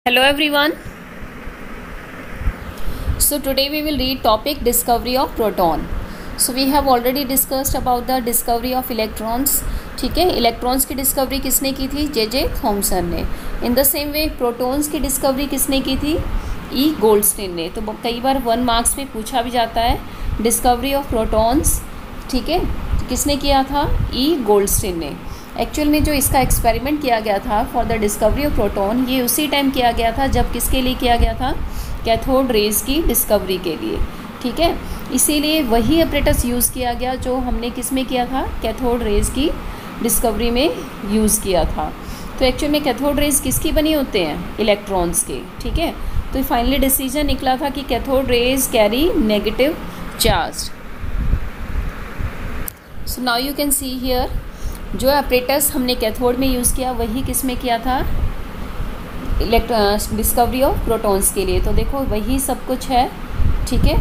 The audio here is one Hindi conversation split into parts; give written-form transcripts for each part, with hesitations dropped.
Hello everyone. So today we will read topic discovery of proton. So we have already discussed about the discovery of electrons. ठीक है, इलेक्ट्रॉन्स की डिस्कवरी किसने की थी? जे थॉमसन ने. In the same way protons की डिस्कवरी किसने की थी? ई गोल्डस्टीन ने. तो कई बार 1 मार्क्स में पूछा भी जाता है डिस्कवरी ऑफ प्रोटॉन्स. ठीक है, किसने किया था? ई गोल्डस्टीन ने. एक्चुअल में जो इसका एक्सपेरिमेंट किया गया था for the discovery of proton, ये उसी टाइम किया गया था जब किसके लिए किया गया था? कैथोड रेज की डिस्कवरी के लिए. ठीक है, इसीलिए वही अपरेटस यूज़ किया गया जो हमने किस में किया था? कैथोड रेज की डिस्कवरी में यूज़ किया था. तो एक्चुअल में कैथोड रेज किसकी बनी होते हैं? इलेक्ट्रॉन्स के. ठीक है, तो फाइनली डिसीजन निकला था कि cathode rays carry negative charge. So now you can see here, जो अपरेटस हमने कैथोड में यूज़ किया वही किस में किया था? डिस्कवरी ऑफ प्रोटॉन्स के लिए. तो देखो वही सब कुछ है. ठीक है,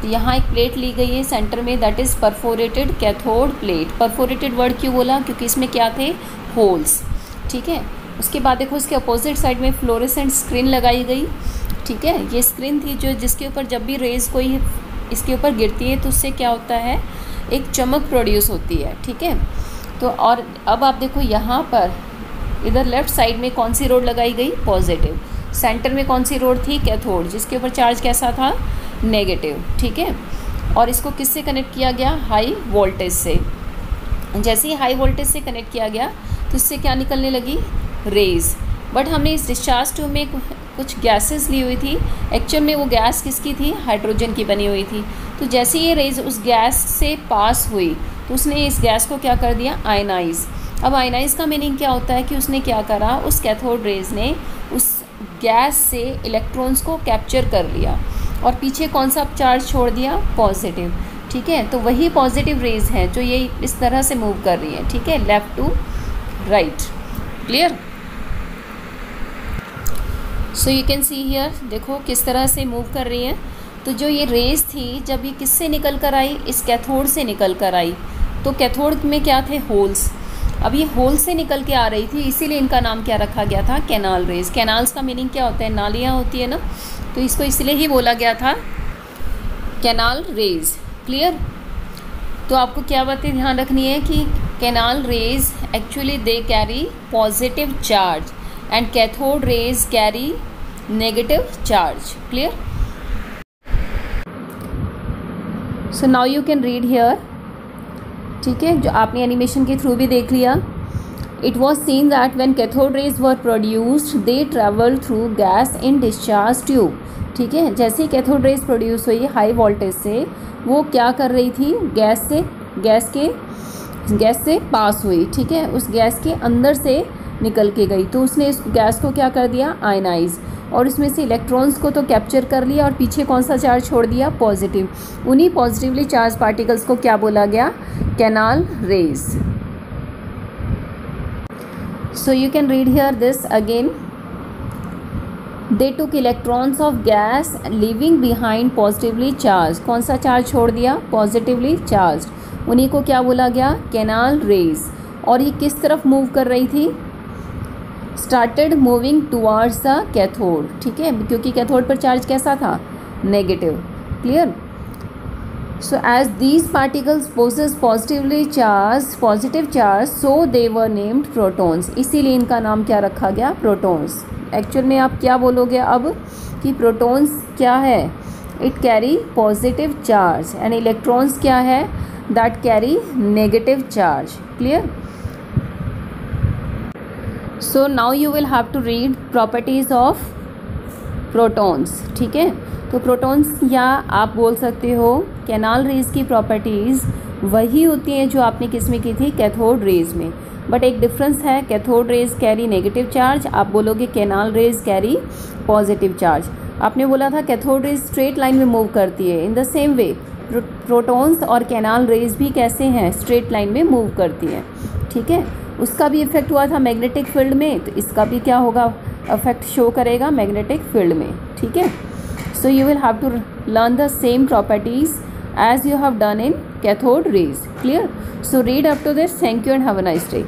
तो यहाँ एक प्लेट ली गई है सेंटर में, that is perforated cathode plate. Perforated word क्यों बोला? क्योंकि इसमें क्या थे? होल्स. ठीक है, उसके बाद देखो इसके अपोजिट साइड में फ्लोरेसेंट स्क्रीन लगाई गई. ठीक है, ये स्क्रीन थी जो जिसके ऊपर जब भी रेज कोई इसके ऊपर गिरती है तो उससे क्या होता है? एक चमक प्रोड्यूस होती है. ठीक है, तो और अब आप देखो यहाँ पर इधर लेफ़्ट साइड में कौन सी रोड लगाई गई? पॉजिटिव. सेंटर में कौन सी रोड थी? कैथोड, जिसके ऊपर चार्ज कैसा था? नेगेटिव. ठीक है, और इसको किससे कनेक्ट किया गया? हाई वोल्टेज से. जैसे ही हाई वोल्टेज से कनेक्ट किया गया तो इससे क्या निकलने लगी? रेज. बट हमने इस डिस्चार्ज ट्यूब में कुछ गैसेस ली हुई थी. एक्चुअल में वो गैस किसकी थी? हाइड्रोजन की बनी हुई थी. तो जैसे ये रेज उस गैस से पास हुई तो उसने इस गैस को क्या कर दिया? आयनाइज. अब आयनाइज का मीनिंग क्या होता है कि उसने क्या करा? उस कैथोड रेज ने उस गैस से इलेक्ट्रॉन्स को कैप्चर कर लिया और पीछे कौन सा चार्ज छोड़ दिया? पॉजिटिव. ठीक है, तो वही पॉजिटिव रेज हैं जो ये इस तरह से मूव कर रही हैं. ठीक है, left to right. Clear? So you can see here, देखो किस तरह से मूव कर रही हैं. तो जो ये रेज थी जब ये किससे निकल कर आई? इस कैथोड से निकल कर आई. तो कैथोड में क्या थे? होल्स. अब ये होल से निकल के आ रही थी, इसीलिए इनका नाम क्या रखा गया था? Canal raise. कैनाल्स का मीनिंग क्या होता है? नालियाँ होती है ना, तो इसको इसलिए ही बोला गया था कैनाल रेज. क्लियर? तो आपको क्या बातें ध्यान रखनी है कि canal raise actually they carry positive charge and cathode rays carry negative charge. Clear? So now you can read here. ठीक है, जो आपने एनिमेशन के थ्रू भी देख लिया. It was seen that when cathode rays were produced they travel through gas in discharge tube. ठीक है, जैसे ही कैथोड रेज प्रोड्यूस हुई हाई वोल्टेज से, वो क्या कर रही थी? गैस से पास हुई. ठीक है, उस गैस के अंदर से निकल के गई. तो उसने इस गैस को क्या कर दिया? आयनाइज. और उसमें से इलेक्ट्रॉन्स को तो कैप्चर कर लिया और पीछे कौन सा चार्ज छोड़ दिया? पॉजिटिव. उन्हीं पॉजिटिवली चार्ज पार्टिकल्स को क्या बोला गया? Canal rays. So you can read here this again. They took electrons off gas living behind positively charged. कौन सा चार्ज छोड़ दिया? Positively charged. उन्हीं को क्या बोला गया? Canal rays. और ये किस तरफ मूव कर रही थी? Started moving towards the cathode. ठीक है, क्योंकि कैथोड पर चार्ज कैसा था? Negative. Clear? So as these particles possess positive charge so they were named protons. इसीलिए इनका नाम क्या रखा गया? प्रोटॉन्स. एक्चुअल में आप क्या बोलोगे अब कि प्रोटॉन्स क्या है? It carry positive charge and electrons क्या है? That carry negative charge. Clear? So now you will have to read properties of protons. ठीक है, तो प्रोटॉन्स या आप बोल सकते हो कैनाल रेज की प्रॉपर्टीज़ वही होती हैं जो आपने किस में की थी? कैथोड रेज में. बट एक डिफरेंस है, cathode rays carry negative charge, आप बोलोगे canal raise carry positive charge. आपने बोला था कैथोड रेज स्ट्रेट लाइन में मूव करती है. In the same way protons और कैनाल रेज भी कैसे हैं? स्ट्रेट लाइन में मूव करती हैं. ठीक है, उसका भी इफेक्ट हुआ था मैग्नेटिक फील्ड में, तो इसका भी क्या होगा? इफेक्ट शो करेगा मैग्नेटिक फील्ड में. ठीक है, so you will have to learn the same properties as you have done in cathode rays. Clear? So read up to this. Thank you and have a nice day.